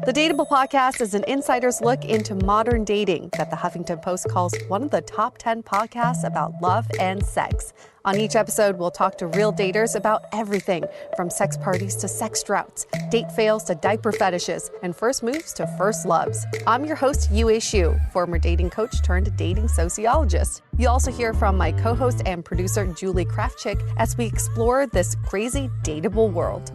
The Dateable podcast is an insider's look into modern dating that the Huffington Post calls one of the top 10 podcasts about love and sex. On each episode, we'll talk to real daters about everything from sex parties to sex droughts, date fails to diaper fetishes, and first moves to first loves. I'm your host, Yue Xu, former dating coach turned dating sociologist. You'll also hear from my co-host and producer, Julie Krafchick, as we explore this crazy dateable world.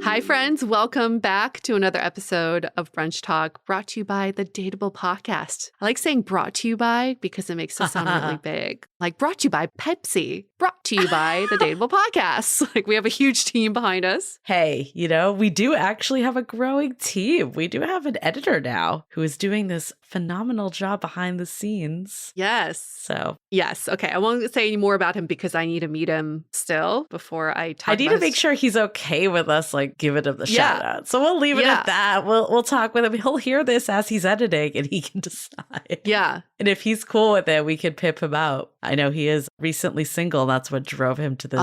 Hi, friends. Welcome back to another episode of Brunch Talk, brought to you by the Dateable podcast. I like saying brought to you by because it makes it sound really big. Like brought to you by Pepsi, brought to you by the Dateable podcast. Like we have a huge team behind us. Hey, we do actually have a growing team. We do have an editor now who is doing this phenomenal job behind the scenes. Yes. Yes. Okay. I won't say any more about him because I need to meet him still before I talk. I need to make sure he's okay with us, giving him the shout out. So we'll leave it at that. We'll talk with him. He'll hear this as he's editing and he can decide. Yeah. And if he's cool with it, we can pimp him out. I know he is recently single. That's what drove him to this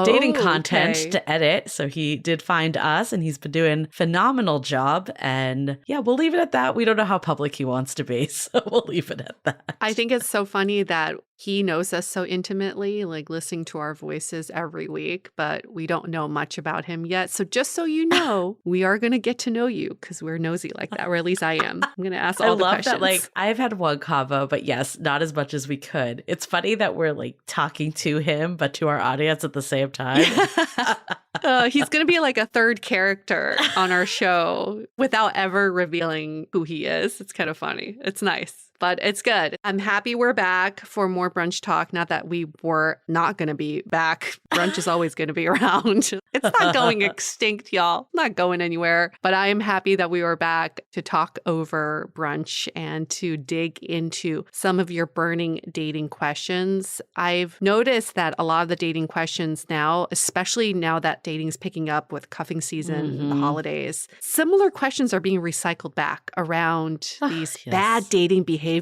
dating content to edit. So he did find us and he's been doing a phenomenal job. And yeah, we'll leave it at that. We don't know how public he wants to be. So we'll leave it at that. I think it's so funny that he knows us so intimately, listening to our voices every week, but we don't know much about him yet. So just so you know, we are going to get to know you because we're nosy like that, or at least I am. I'm going to ask all the questions. I love that, I've had one convo, but yes, not as much as we could. It's funny that we're talking to him, but to our audience at the same time. He's going to be like a third character on our show without ever revealing who he is. It's kind of funny. It's nice. But it's good. I'm happy we're back for more Brunch Talk. Not that we were not going to be back. Brunch is always going to be around. It's not going extinct, y'all. Not going anywhere. But I am happy that we were back to talk over brunch and to dig into some of your burning dating questions. I've noticed that a lot of the dating questions now, especially now that dating's picking up with cuffing season and the holidays, similar questions are being recycled back around these bad dating behaviors.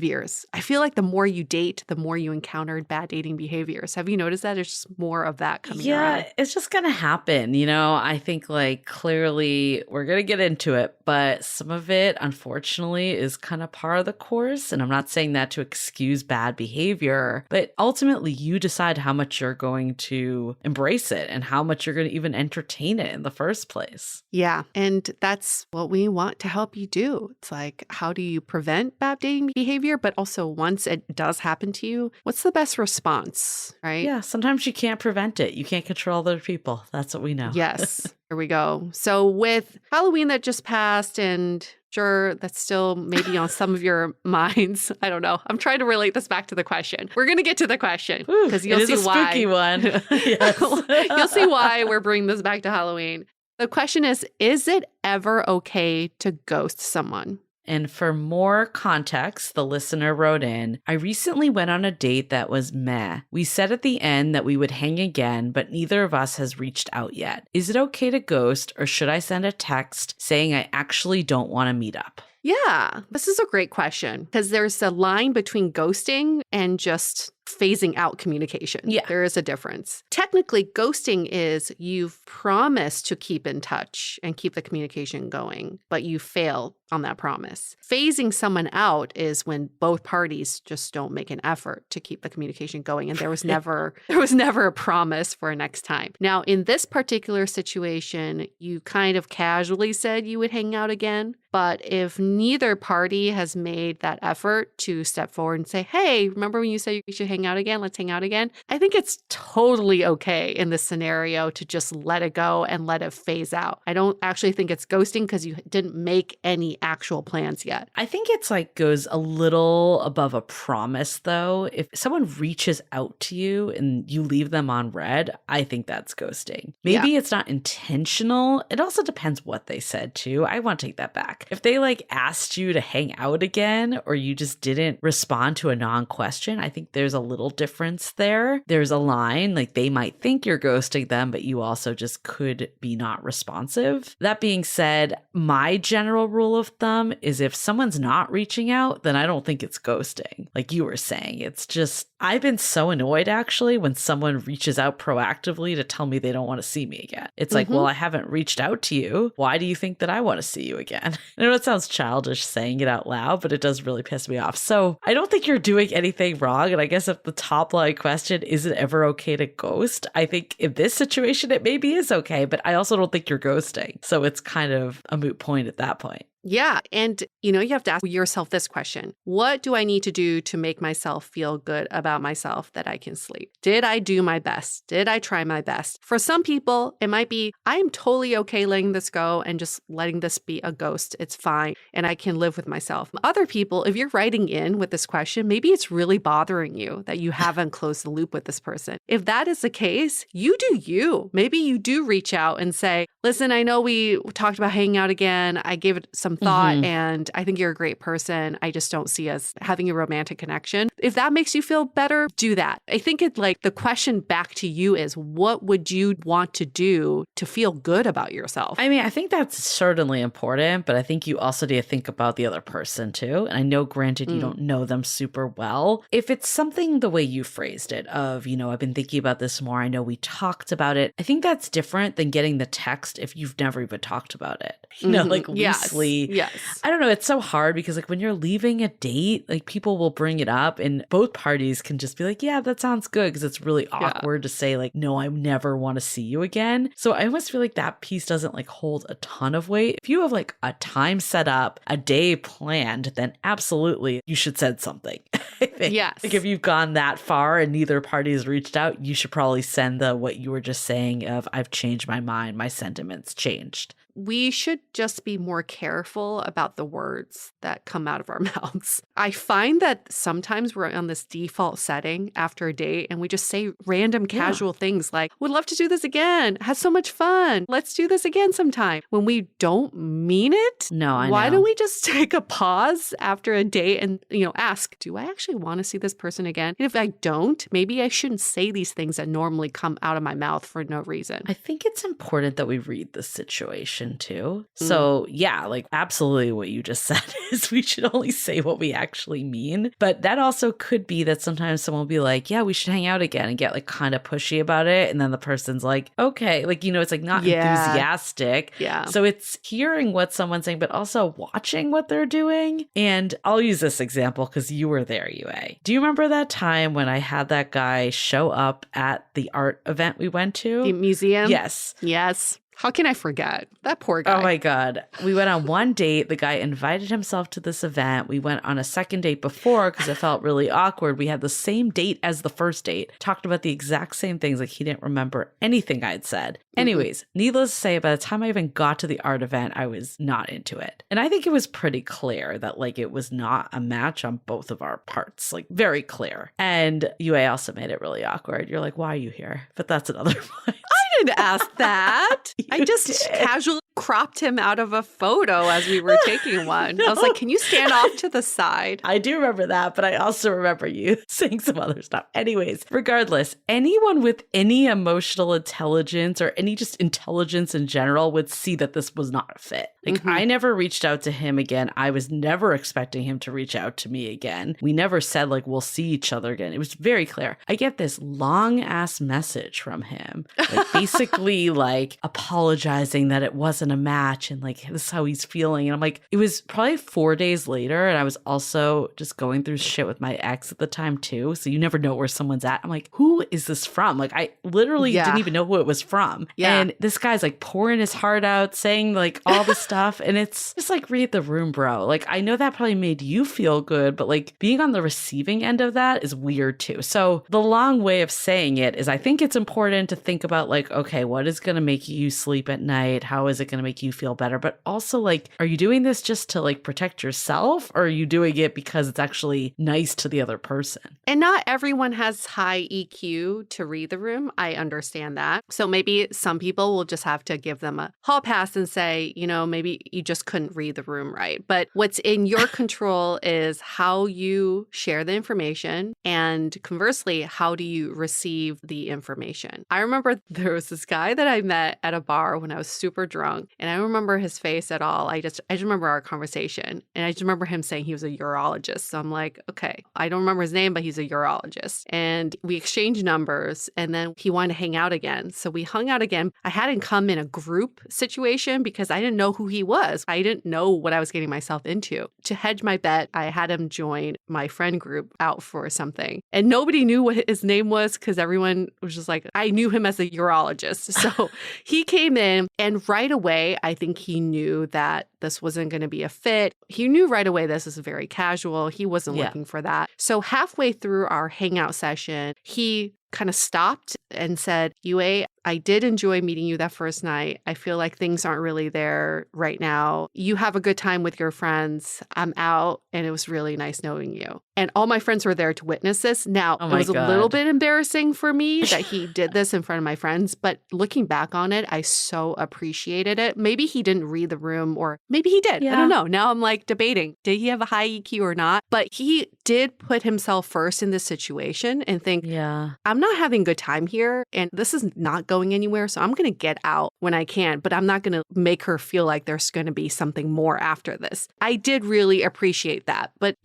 I feel like the more you date, the more you encountered bad dating behaviors. Have you noticed that? There's just more of that coming around. Yeah, it's just going to happen. I think clearly we're going to get into it, but some of it, unfortunately, is kind of par of the course. And I'm not saying that to excuse bad behavior, but ultimately you decide how much you're going to embrace it and how much you're going to even entertain it in the first place. Yeah. And that's what we want to help you do. It's how do you prevent bad dating behavior? But also once it does happen to you, what's the best response, right? Yeah, sometimes you can't prevent it. You can't control other people. That's what we know. Yes, here we go. So with Halloween that just passed, and sure, that's still maybe on some of your minds. I don't know. I'm trying to relate this back to the question. We're going to get to the question because you'll see why. Spooky one. Yes. You'll see why we're bringing this back to Halloween. The question is it ever okay to ghost someone? And for more context, the listener wrote in, I recently went on a date that was meh. We said at the end that we would hang again, but neither of us has reached out yet. Is it okay to ghost, or should I send a text saying I actually don't want to meet up? Yeah, this is a great question because there's a line between ghosting and just phasing out communication. Yeah. There is a difference. Technically, ghosting is you've promised to keep in touch and keep the communication going, but you fail on that promise. Phasing someone out is when both parties just don't make an effort to keep the communication going, and there was never a promise for a next time. Now, in this particular situation, you kind of casually said you would hang out again, but if neither party has made that effort to step forward and say, hey, remember when you said we should hang out again? Let's hang out again. I think it's totally okay in this scenario to just let it go and let it phase out. I don't actually think it's ghosting because you didn't make any actual plans yet. I think it's goes a little above a promise though. If someone reaches out to you and you leave them on red, I think that's ghosting. Maybe it's not intentional. It also depends what they said too. I want to take that back. If they asked you to hang out again or you just didn't respond to a non-question, I think there's a little difference there. There's a line, they might think you're ghosting them, but you also just could be not responsive. That being said, my general rule of thumb is if someone's not reaching out, then I don't think it's ghosting. Like you were saying, it's just I've been so annoyed actually when someone reaches out proactively to tell me they don't want to see me again. It's like, well, I haven't reached out to you. Why do you think that I want to see you again? I know it sounds childish saying it out loud, but it does really piss me off. So I don't think you're doing anything wrong. And I guess if the top line question, is it ever okay to ghost? I think in this situation, it maybe is okay, but I also don't think you're ghosting. So it's kind of a moot point at that point. Yeah. And, you have to ask yourself this question. What do I need to do to make myself feel good about myself that I can sleep? Did I do my best? Did I try my best? For some people, it might be, I am totally okay letting this go and just letting this be a ghost. It's fine. And I can live with myself. Other people, if you're writing in with this question, maybe it's really bothering you that you haven't closed the loop with this person. If that is the case, you do you. Maybe you do reach out and say, listen, I know we talked about hanging out again. I gave it some thought and I think you're a great person. I just don't see us having a romantic connection. If that makes you feel better, do that. I think the question back to you is, what would you want to do to feel good about yourself? I mean, I think that's certainly important, but I think you also need to think about the other person too. And I know, granted, you don't know them super well. If it's something the way you phrased it of, I've been thinking about this more. I know we talked about it. I think that's different than getting the text if you've never even talked about it. Loosely. Yes. I don't know. It's so hard because when you're leaving a date, people will bring it up and both parties can just be like, yeah, that sounds good, because it's really awkward to say no, I never want to see you again. So I almost feel like that piece doesn't hold a ton of weight. If you have a time set up, a day planned, then absolutely you should send something. I think. Yes. If you've gone that far and neither party has reached out, you should probably send what you were just saying of, I've changed my mind, my sentiments changed. We should just be more careful about the words that come out of our mouths. I find that sometimes we're on this default setting after a date and we just say random casual things like, would love to do this again. Had so much fun. Let's do this again sometime. When we don't mean it. No, I know. Why don't we just take a pause after a date and, ask, do I actually want to see this person again? And if I don't, maybe I shouldn't say these things that normally come out of my mouth for no reason. I think it's important that we read the situation too. So yeah, absolutely what you just said is we should only say what we actually mean. But that also could be that sometimes someone will be like, yeah, we should hang out again, and get kind of pushy about it. And then the person's like, okay, it's not enthusiastic. Yeah. So it's hearing what someone's saying, but also watching what they're doing. And I'll use this example because you were there, Yue. Do you remember that time when I had that guy show up at the art event we went to? The museum? Yes. Yes. How can I forget? That poor guy. Oh my God. We went on one date. The guy invited himself to this event. We went on a second date before because it felt really awkward. We had the same date as the first date, talked about the exact same things. He didn't remember anything I'd said. Anyways, needless to say, by the time I even got to the art event, I was not into it. And I think it was pretty clear that it was not a match on both of our parts, very clear. And Yue also made it really awkward. You're like, why are you here? But that's another point. I didn't ask that. I just casually cropped him out of a photo as we were taking one. I was like, can you stand off to the side? I do remember that, but I also remember you saying some other stuff. Anyways, regardless, anyone with any emotional intelligence or any just intelligence in general would see that this was not a fit. I never reached out to him again. I was never expecting him to reach out to me again. We never said we'll see each other again. It was very clear. I get this long ass message from him, basically apologizing that it wasn't a match and this is how he's feeling. And I'm it was probably 4 days later. And I was also just going through shit with my ex at the time too. So you never know where someone's at. I'm who is this from? I literally didn't even know who it was from. Yeah. And this guy's pouring his heart out, saying all this stuff. And it's just read the room, bro. I know that probably made you feel good, but being on the receiving end of that is weird too. So the long way of saying it is I think it's important to think about okay, what is going to make you sleep at night? How is it going to make you feel better? But also are you doing this just to protect yourself, or are you doing it because it's actually nice to the other person? And not everyone has high EQ to read the room. I understand that. So maybe some people will just have to give them a hall pass and say, maybe you just couldn't read the room right. But what's in your control is how you share the information, and conversely, how do you receive the information? I remember there was this guy that I met at a bar when I was super drunk, And I don't remember his face at all. I just remember our conversation. And I just remember him saying he was a urologist. So I'm like, okay, I don't remember his name, but he's a urologist. And we exchanged numbers and then he wanted to hang out again. So we hung out again. I hadn't come in a group situation because I didn't know who he was. I didn't know what I was getting myself into. To hedge my bet, I had him join my friend group out for something. And nobody knew what his name was because everyone was just like, I knew him as a urologist. So he came in and right away, I think he knew that this wasn't going to be a fit. He knew right away this is very casual. He wasn't looking for that. So halfway through our hangout session, he kind of stopped and said, Yue, I did enjoy meeting you that first night. I feel like things aren't really there right now. You have a good time with your friends. I'm out, and it was really nice knowing you. And all my friends were there to witness this. Now, it was a little bit embarrassing for me that he did this in front of my friends, but looking back on it, I so appreciated it. Maybe he didn't read the room, or maybe he did. I don't know. Now I'm like debating, did he have a high EQ or not? But he did put himself first in this situation and think, I'm not having a good time here, and this is not going anywhere, so I'm going to get out when I can, but I'm not going to make her feel like there's going to be something more after this. I did really appreciate that. But,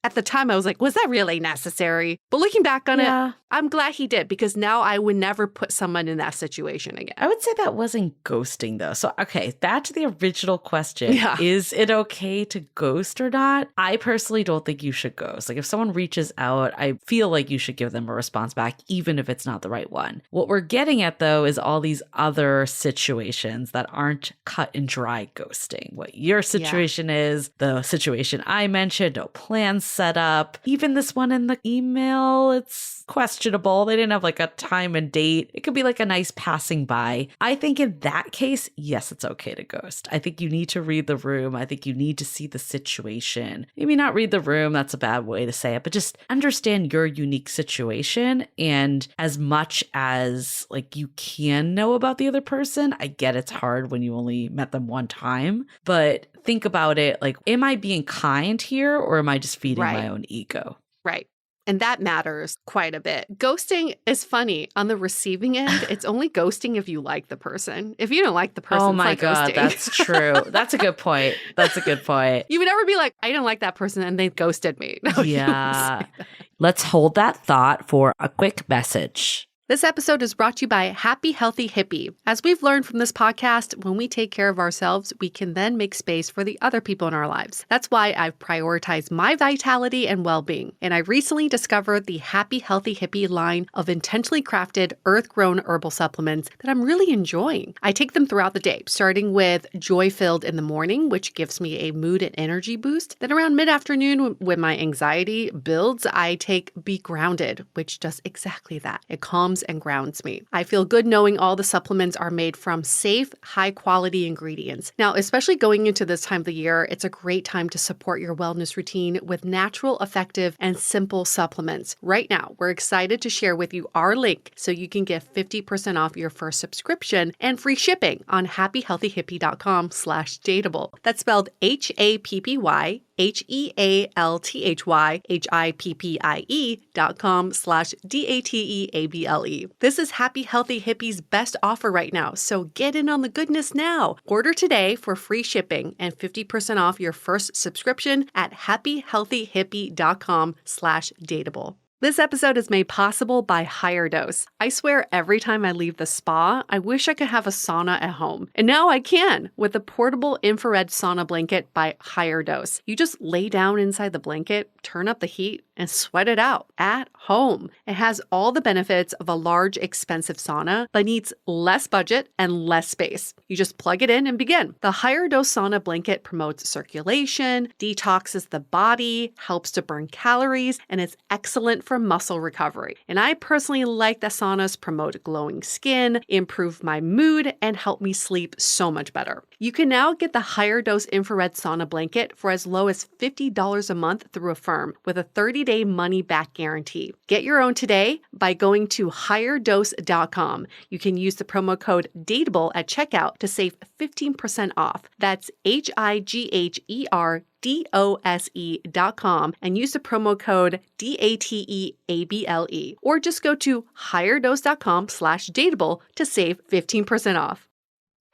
at the time I was like, was that really necessary? But looking back on it, I'm glad he did, because now I would never put someone in that situation again. I would say that wasn't ghosting though. So, okay, back to the original question. Is it okay to ghost or not? I personally don't think you should ghost. Like if someone reaches out, I feel like you should give them a response back, even if it's not the right one. What we're getting at though is all these other situations that aren't cut and dry ghosting. What your situation is, the situation I mentioned, no plans set up. Even this one in the email, it's questionable. They didn't have like a time and date. It could be like a nice passing by. I think in that case, yes, it's okay to ghost. I think you need to read the room. I think you need to see the situation. Maybe not read the room. That's a bad way to say it, but just understand your unique situation. And as much as like you can know about the other person, I get it's hard when you only met them one time, but think about it like, am I being kind here or am I just feeding my own ego? Right. And that matters quite a bit. Ghosting is funny. On the receiving end, it's only ghosting if you like the person. If you don't like the person, oh my it's not God, ghosting. That's true. That's a good point. That's a good point. You would never be like, I don't like that person and they ghosted me. No, yeah. Let's hold that thought for a quick message. This episode is brought to you by Happy Healthy Hippie. As we've learned from this podcast, when we take care of ourselves, we can then make space for the other people in our lives. That's why I've prioritized my vitality and well-being. And I recently discovered the Happy Healthy Hippie line of intentionally crafted, earth-grown herbal supplements that I'm really enjoying. I take them throughout the day, starting with Joy Filled in the morning, which gives me a mood and energy boost. Then around mid-afternoon, when my anxiety builds, I take Be Grounded, which does exactly that. It calms and grounds me. I feel good knowing all the supplements are made from safe, high-quality ingredients. Now, especially going into this time of the year, it's a great time to support your wellness routine with natural, effective, and simple supplements. Right now, we're excited to share with you our link so you can get 50% off your first subscription and free shipping on happyhealthyhippie.com/dateable. That's spelled HAPPYHEALTHYHIPPIE.com/DATEABLE. This is Happy Healthy Hippie's best offer right now, so get in on the goodness now. Order today for free shipping and 50% off your first subscription at happyhealthyhippie.com/dateable. This episode is made possible by Higher Dose. I swear every time I leave the spa, I wish I could have a sauna at home. And now I can with the portable infrared sauna blanket by Higher Dose. You just lay down inside the blanket, turn up the heat, and sweat it out at home. It has all the benefits of a large, expensive sauna, but needs less budget and less space. You just plug it in and begin. The Higher Dose sauna blanket promotes circulation, detoxes the body, helps to burn calories, and is excellent for muscle recovery. And I personally like that saunas promote glowing skin, improve my mood, and help me sleep so much better. You can now get the Higher Dose infrared sauna blanket for as low as $50 a month through Affirm with a 30-day money-back guarantee. Get your own today by going to higherdose.com. You can use the promo code DATEABLE at checkout to save 15% off. That's HIGHERDOSE.com and use the promo code DATEABLE, or just go to higherdose.com/dateable to save 15% off.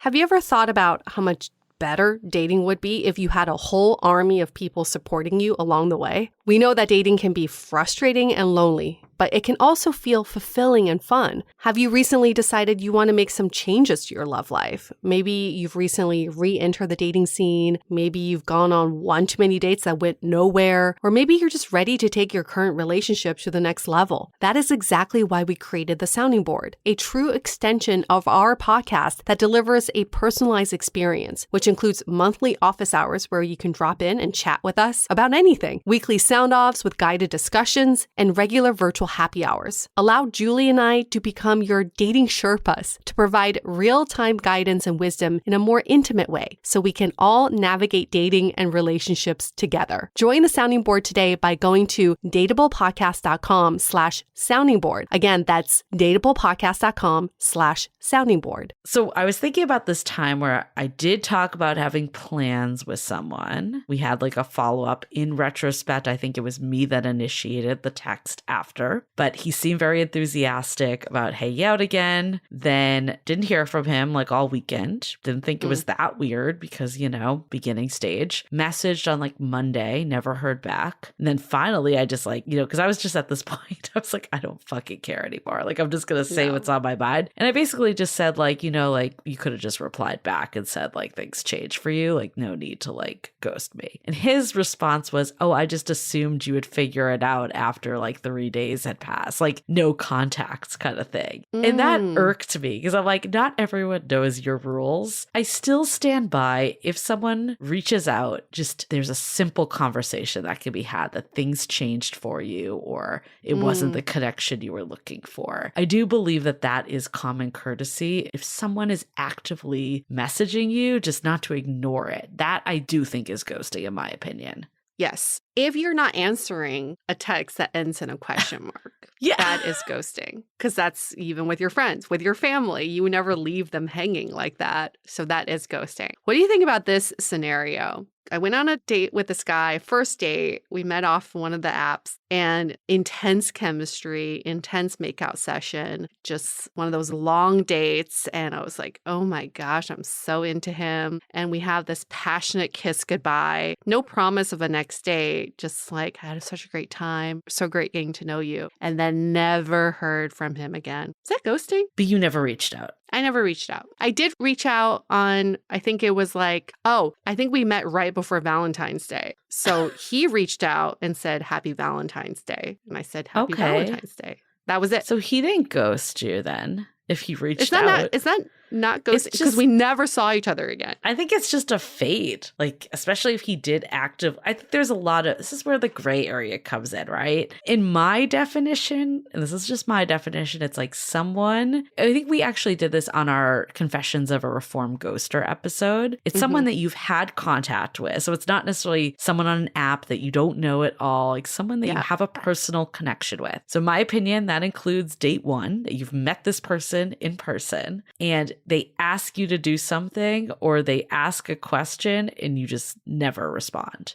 Have you ever thought about how much better dating would be if you had a whole army of people supporting you along the way? We know that dating can be frustrating and lonely, but it can also feel fulfilling and fun. Have you recently decided you want to make some changes to your love life? Maybe you've recently re-entered the dating scene. Maybe you've gone on one too many dates that went nowhere. Or maybe you're just ready to take your current relationship to the next level. That is exactly why we created the Sounding Board, a true extension of our podcast that delivers a personalized experience, which includes monthly office hours where you can drop in and chat with us about anything, weekly sound-offs with guided discussions, and regular virtual happy hours. Allow Julie and I to become your dating Sherpas to provide real-time guidance and wisdom in a more intimate way so we can all navigate dating and relationships together. Join the Sounding Board today by going to dateablepodcast.com/sounding board. Again, that's dateablepodcast.com/sounding board. So I was thinking about this time where I did talk about having plans with someone. We had like a follow-up. In retrospect, I think it was me that initiated the text after. But he seemed very enthusiastic about hanging out again. Then didn't hear from him like all weekend. Didn't think it was that weird because, you know, beginning stage. Messaged on like Monday, never heard back. And then finally I just like, you know, because I was just at this point, I was like, I don't fucking care anymore. Like I'm just going to say what's on my mind. And I basically just said like, you know, like you could have just replied back and said like things changed for you. Like no need to like ghost me. And his response was, oh, I just assumed you would figure it out after like 3 days had passed, like no contacts kind of thing. And that irked me because I'm like, not everyone knows your rules. I still stand by if someone reaches out, just there's a simple conversation that can be had that things changed for you or it wasn't the connection you were looking for. I do believe that that is common courtesy. If someone is actively messaging you, just not to ignore it. That I do think is ghosting in my opinion. Yes. If you're not answering a text that ends in a question mark, that is ghosting. Because that's even with your friends, with your family. You never leave them hanging like that. So that is ghosting. What do you think about this scenario? I went on a date with this guy, first date. We met off one of the apps and intense chemistry, intense makeout session, just one of those long dates. And I was like, oh my gosh, I'm so into him. And we have this passionate kiss goodbye. No promise of a next date, just like I had such a great time. So great getting to know you. And then never heard from him again. Is that ghosting? But you never reached out. I never reached out. I did reach out on, I think it was like, I think we met right before Valentine's Day. So he reached out and said, Happy Valentine's Day. And I said, Happy Valentine's Day. That was it. So he didn't ghost you then if he reached out. It's not ghosting because we never saw each other again. I think it's just a fade. Like, especially if he did active. I think there's a lot of, this is where the gray area comes in, right? In my definition, and this is just my definition, it's like someone, I think we actually did this on our Confessions of a Reformed Ghoster episode. It's someone that you've had contact with. So it's not necessarily someone on an app that you don't know at all, like someone that you have a personal connection with. So in my opinion, that includes date one, that you've met this person in person and they ask you to do something or they ask a question and you just never respond.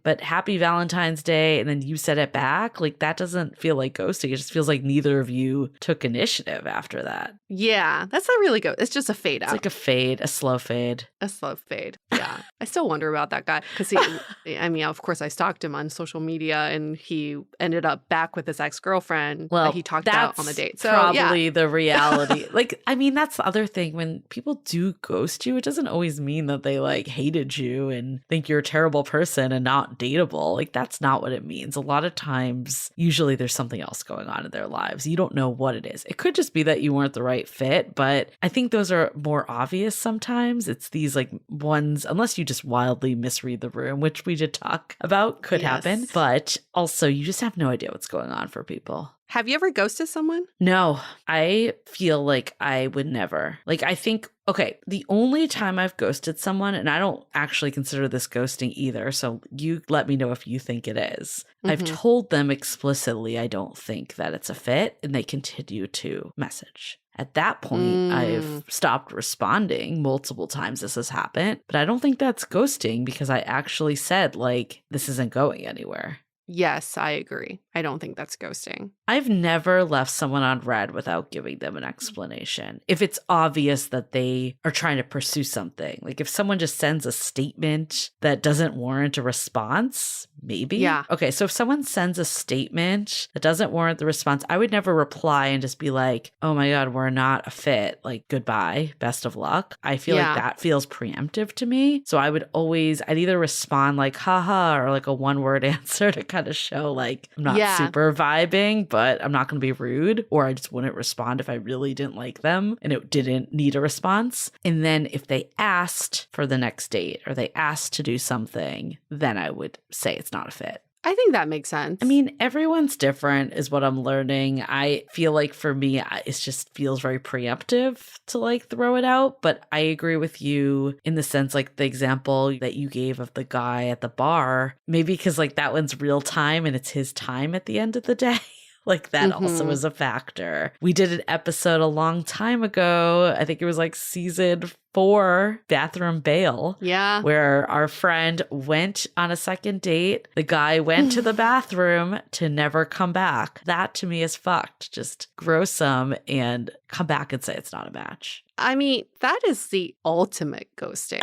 But Happy Valentine's Day and then you said it back, like that doesn't feel like ghosting. It just feels like neither of you took initiative after that. Yeah, that's not really it's just a fade out. It's like a fade, a slow fade. A slow fade. Yeah. I still wonder about that guy because of course I stalked him on social media and he ended up back with his ex-girlfriend that he talked about on the date. So probably the reality. Like, I mean, that's the other thing. When people do ghost you, it doesn't always mean that they like hated you and think you're a terrible person and not dateable. Like, that's not what it means. A lot of times, usually there's something else going on in their lives. You don't know what it is. It could just be that you weren't the right fit, but I think those are more obvious sometimes. It's these like ones, unless you just wildly misread the room, which we did talk about, could happen. But also, you just have no idea what's going on for people. Have you ever ghosted someone? No, I feel like I would never. Like, I think, okay, the only time I've ghosted someone, and I don't actually consider this ghosting either, so you let me know if you think it is. I've told them explicitly I don't think that it's a fit, and they continue to message. At that point, I've stopped responding multiple times this has happened, but I don't think that's ghosting because I actually said, like, this isn't going anywhere. Yes, I agree. I don't think that's ghosting. I've never left someone on red without giving them an explanation. If it's obvious that they are trying to pursue something, like if someone just sends a statement that doesn't warrant a response, maybe. Yeah. Okay, so if someone sends a statement that doesn't warrant the response, I would never reply and just be like, oh my God, we're not a fit. Like, goodbye, best of luck. I feel like that feels preemptive to me. So I'd either respond like, haha, or like a one-word answer to kind of show like I'm not super vibing, but I'm not going to be rude, or I just wouldn't respond if I really didn't like them and it didn't need a response. And then if they asked for the next date or they asked to do something, then I would say it's not a fit. I think that makes sense. I mean, everyone's different is what I'm learning. I feel like for me, it just feels very preemptive to like throw it out. But I agree with you in the sense like the example that you gave of the guy at the bar, maybe because like that one's real time and it's his time at the end of the day. Like that also is a factor. We did an episode a long time ago. I think it was like season 4, Bathroom Bail. Yeah. Where our friend went on a second date. The guy went to the bathroom to never come back. That to me is fucked. Just gruesome and come back and say it's not a match. I mean, that is the ultimate ghosting.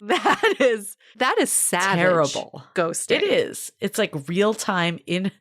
that is savage. Terrible Ghosting. It is. It's like real time in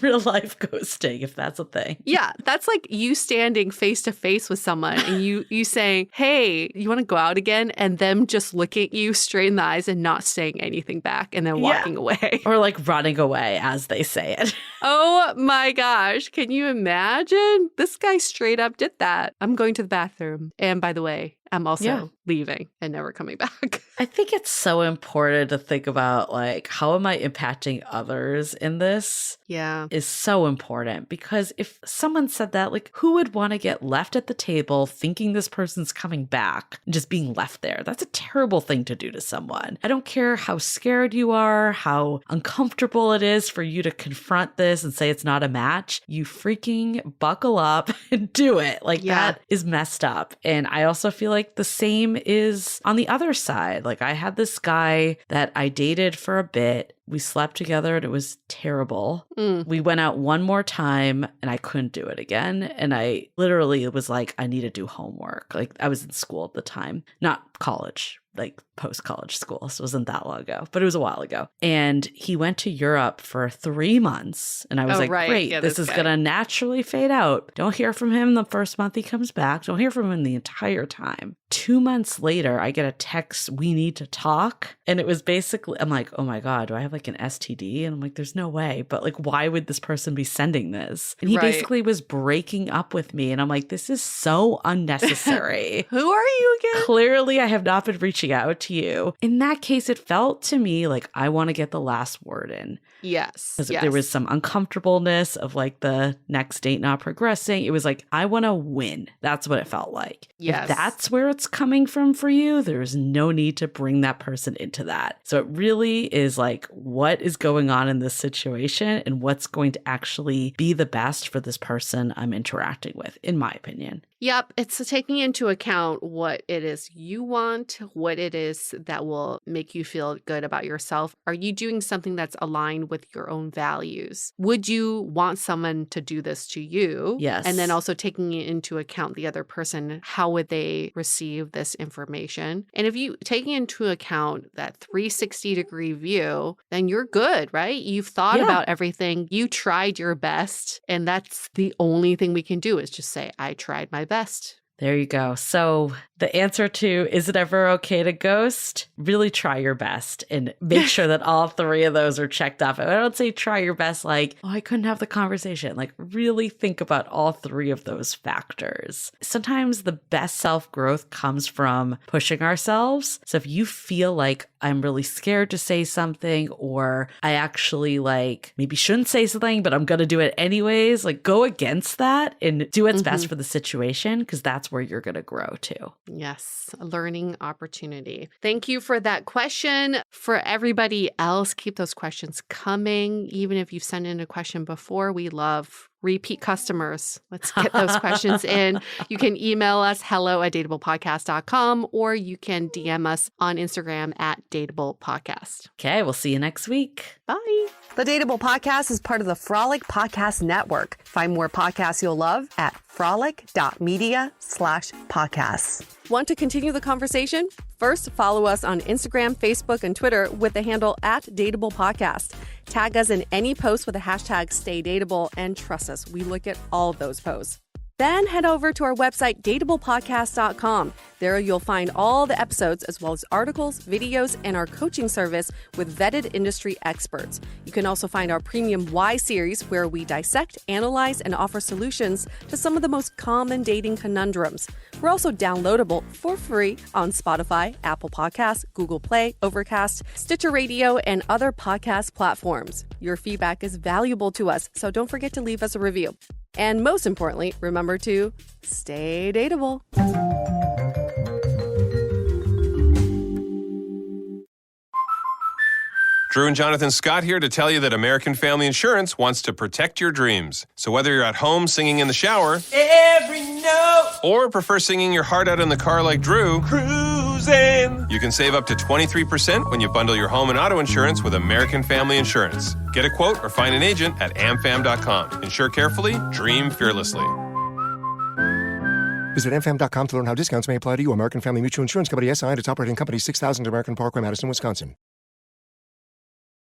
real life ghosting, if that's a thing. Yeah, that's like you standing face to face with someone and you saying, "Hey, you want to go out again?" and them just looking at you straight in the eyes and not saying anything back and then walking away. Or like running away as they say it. Oh my gosh, can you imagine? This guy straight up did that. I'm going to the bathroom. And by the way, I'm also leaving and never coming back. I think it's so important to think about like, how am I impacting others in this? Yeah. Is so important because if someone said that, like, who would want to get left at the table thinking this person's coming back and just being left there? That's a terrible thing to do to someone. I don't care how scared you are, how uncomfortable it is for you to confront this and say it's not a match. You freaking buckle up and do it. Like that is messed up. And I also feel like the same is on the other side. Like I had this guy that I dated for a bit. We slept together and it was terrible. We went out one more time and I couldn't do it again. And I literally was like, I need to do homework. Like I was in school at the time, not college, like post-college school. So it wasn't that long ago, but it was a while ago. And he went to Europe for 3 months. And I was great, this is going to naturally fade out. Don't hear from him the first month he comes back. Don't hear from him the entire time. 2 months later, I get a text, we need to talk. And it was basically, I'm like, oh my God, do I have like an STD? And I'm like, there's no way. But like, why would this person be sending this? And he basically was breaking up with me. And I'm like, this is so unnecessary. Who are you again? Clearly, I have not been reaching out to you. In that case, it felt to me like I want to get the last word in. Yes. Because there was some uncomfortableness of like the next date not progressing. It was like, I want to win. That's what it felt like. Yes. If that's where it's coming from for you, there's no need to bring that person into that. So it really is like, what is going on in this situation and what's going to actually be the best for this person I'm interacting with, in my opinion. Yep. It's taking into account what it is you want, what it is that will make you feel good about yourself. Are you doing something that's aligned with your own values? Would you want someone to do this to you? Yes. And then also taking into account the other person, how would they receive this information? And if you taking into account that 360-degree view, then you're good, right? You've thought about everything. You tried your best. And that's the only thing we can do is just say, I tried my best. There you go. So the answer to, is it ever okay to ghost? Really try your best and make sure that all 3 of those are checked off. I don't say try your best like, oh, I couldn't have the conversation. Like really think about all 3 of those factors. Sometimes the best self-growth comes from pushing ourselves. So if you feel like I'm really scared to say something, or I actually like maybe shouldn't say something, but I'm going to do it anyways, like go against that and do what's best for the situation, because that's where you're going to grow too. Yes, a learning opportunity. Thank you for that question. For everybody else, keep those questions coming. Even if you've sent in a question before, we love repeat customers. Let's get those questions in. You can email us hello@dateablepodcast.com, or you can DM us on Instagram @dateablepodcast. Okay, we'll see you next week. Bye. The Dateable Podcast is part of the Frolic Podcast Network. Find more podcasts you'll love at frolic.media/podcasts. Want to continue the conversation? First, follow us on Instagram, Facebook, and Twitter with the handle @DateablePodcast. Tag us in any post with the hashtag StayDateable, and trust us, we look at all of those posts. Then head over to our website, dateablepodcast.com. There you'll find all the episodes as well as articles, videos, and our coaching service with vetted industry experts. You can also find our premium Why series, where we dissect, analyze, and offer solutions to some of the most common dating conundrums. We're also downloadable for free on Spotify, Apple Podcasts, Google Play, Overcast, Stitcher Radio, and other podcast platforms. Your feedback is valuable to us, so don't forget to leave us a review. And most importantly, remember to stay dateable. Drew and Jonathan Scott here to tell you that American Family Insurance wants to protect your dreams. So whether you're at home singing in the shower, every note, or prefer singing your heart out in the car like Drew, cruising, you can save up to 23% when you bundle your home and auto insurance with American Family Insurance. Get a quote or find an agent at amfam.com. Insure carefully, dream fearlessly. Visit amfam.com to learn how discounts may apply to you. American Family Mutual Insurance Company, SI, and its operating company, 6000 American Parkway, Madison, Wisconsin.